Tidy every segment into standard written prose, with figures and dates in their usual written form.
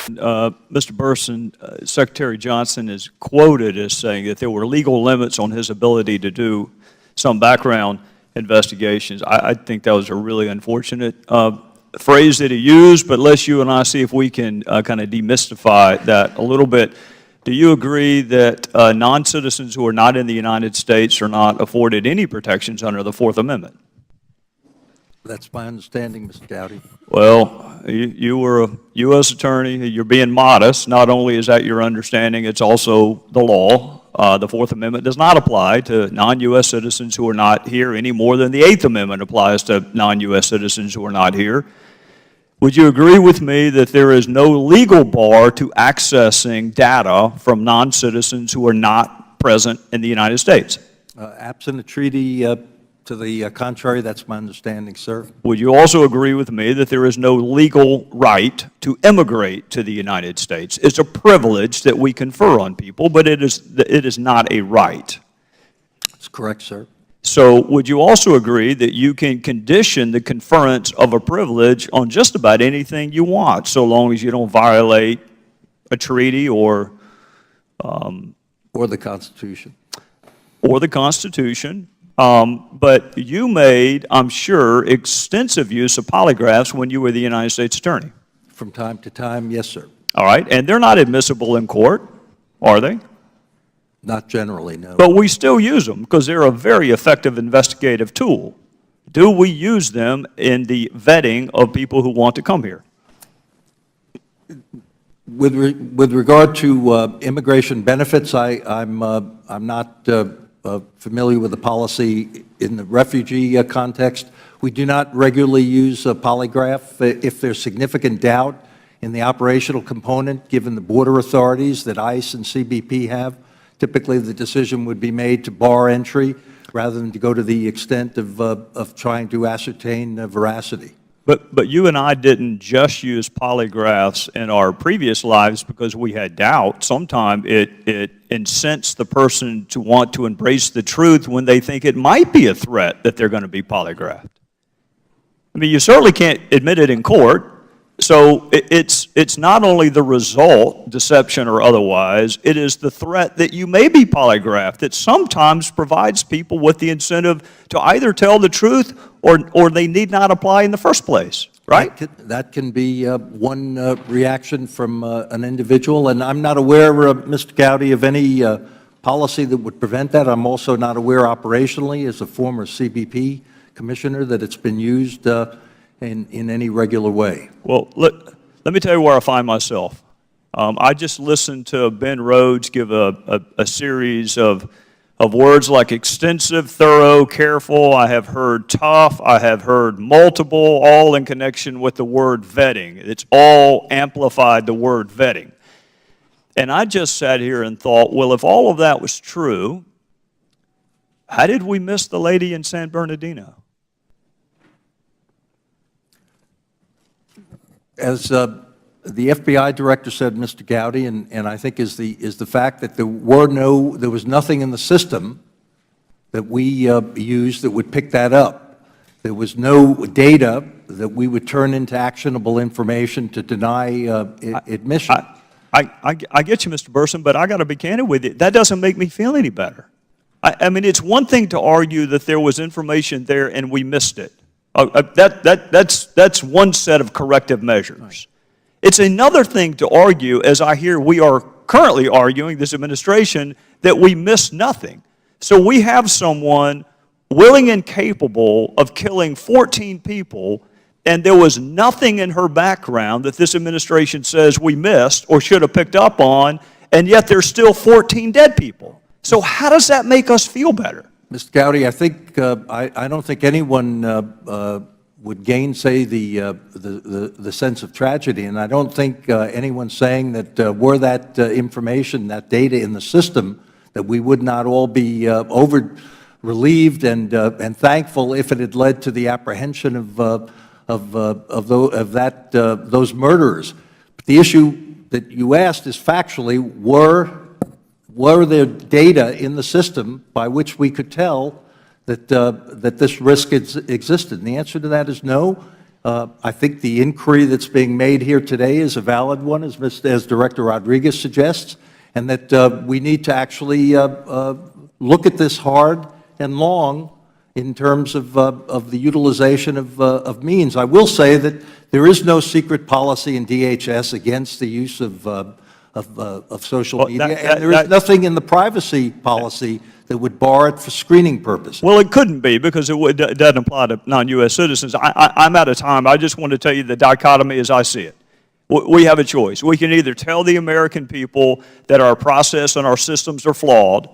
Mr. Burson, Secretary Johnson is quoted as saying that there were legal limits on his ability to do some background investigations. I think that was a really unfortunate phrase that he used, but let's you and I see if we can kind of demystify that a little bit. Do you agree that non-citizens who are not in the United States are not afforded any protections under the Fourth Amendment? That's my understanding, Mr. Gowdy. Well, you were a U.S. attorney. You're being modest. Not only is that your understanding, it's also the law. The Fourth Amendment does not apply to non-U.S. citizens who are not here any more than the Eighth Amendment applies to non-U.S. citizens who are not here. Would you agree with me that there is no legal bar to accessing data from non-citizens who are not present in the United States? Absent a treaty to the contrary, that's my understanding, sir. Would you also agree with me that there is no legal right to immigrate to the United States? It's a privilege that we confer on people, but it is not a right. That's correct, sir. So would you also agree that you can condition the conference of a privilege on just about anything you want, so long as you don't violate a treaty or the Constitution? Or the Constitution. But you made, I'm sure, extensive use of polygraphs when you were the United States Attorney. From time to time, yes, sir. All right, and they're not admissible in court, are they? Not generally, no. But we still use them because they're a very effective investigative tool. Do we use them in the vetting of people who want to come here? With regard to immigration benefits, I'm not familiar with the policy in the refugee context. We do not regularly use a polygraph. If there's significant doubt in the operational component, given the border authorities that ICE and CBP have, typically the decision would be made to bar entry rather than to go to the extent of trying to ascertain veracity. But you and I didn't just use polygraphs in our previous lives because we had doubt. Sometimes it incents the person to want to embrace the truth when they think it might be a threat that they're going to be polygraphed. I mean, you certainly can't admit it in court. So it's not only the result, deception or otherwise, it is the threat that you may be polygraphed that sometimes provides people with the incentive to either tell the truth or they need not apply in the first place, right? That can be one reaction from an individual, and I'm not aware, Mr. Gowdy, of any policy that would prevent that. I'm also not aware operationally, as a former CBP commissioner, that it's been used in any regular way. Well, let me tell you where I find myself. I just listened to Ben Rhodes give a series of words like extensive, thorough, careful. I have heard tough. I have heard multiple, all in connection with the word vetting. It's all amplified the word vetting. And I just sat here and thought, well, if all of that was true, how did we miss the lady in San Bernardino? As the FBI director said, Mr. Gowdy, and I think is the fact that there was nothing in the system that we used that would pick that up. There was no data that we would turn into actionable information to deny admission. I get you, Mr. Burson, but I got to be candid with you. That doesn't make me feel any better. I mean, it's one thing to argue that there was information there and we missed it. That's one set of corrective measures. Right. It's another thing to argue, as I hear we are currently arguing, this administration, that we missed nothing. So we have someone willing and capable of killing 14 people, and there was nothing in her background that this administration says we missed or should have picked up on, and yet there's still 14 dead people. So how does that make us feel better? Mr. Gowdy, I think I don't think anyone would gainsay the sense of tragedy, and I don't think anyone saying that were that information, that data in the system, that we would not all be over-relieved and thankful if it had led to the apprehension of those murderers. But the issue that you asked is factually, were there data in the system by which we could tell that this risk existed? And the answer to that is no. I think the inquiry that's being made here today is a valid one, as Director Rodriguez suggests, and that we need to actually look at this hard and long in terms of the utilization of means. I will say that there is no secret policy in DHS against the use of social media, and there is nothing in the privacy policy that would bar it for screening purposes. Well, it couldn't be because it doesn't apply to non-U.S. citizens. I'm out of time. I just want to tell you the dichotomy as I see it. We have a choice. We can either tell the American people that our process and our systems are flawed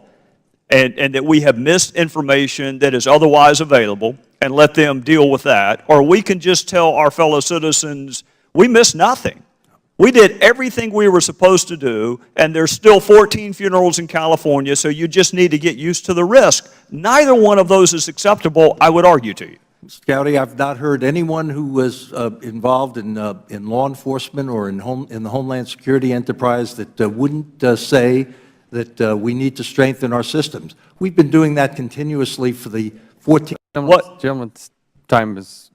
and that we have missed information that is otherwise available and let them deal with that, or we can just tell our fellow citizens we missed nothing. We did everything we were supposed to do, and there's still 14 funerals in California, so you just need to get used to the risk. Neither one of those is acceptable, I would argue to you. Mr. Gowdy, I've not heard anyone who was involved in law enforcement or in the Homeland Security enterprise that wouldn't say that we need to strengthen our systems. We've been doing that continuously for the 14. Gentleman's time is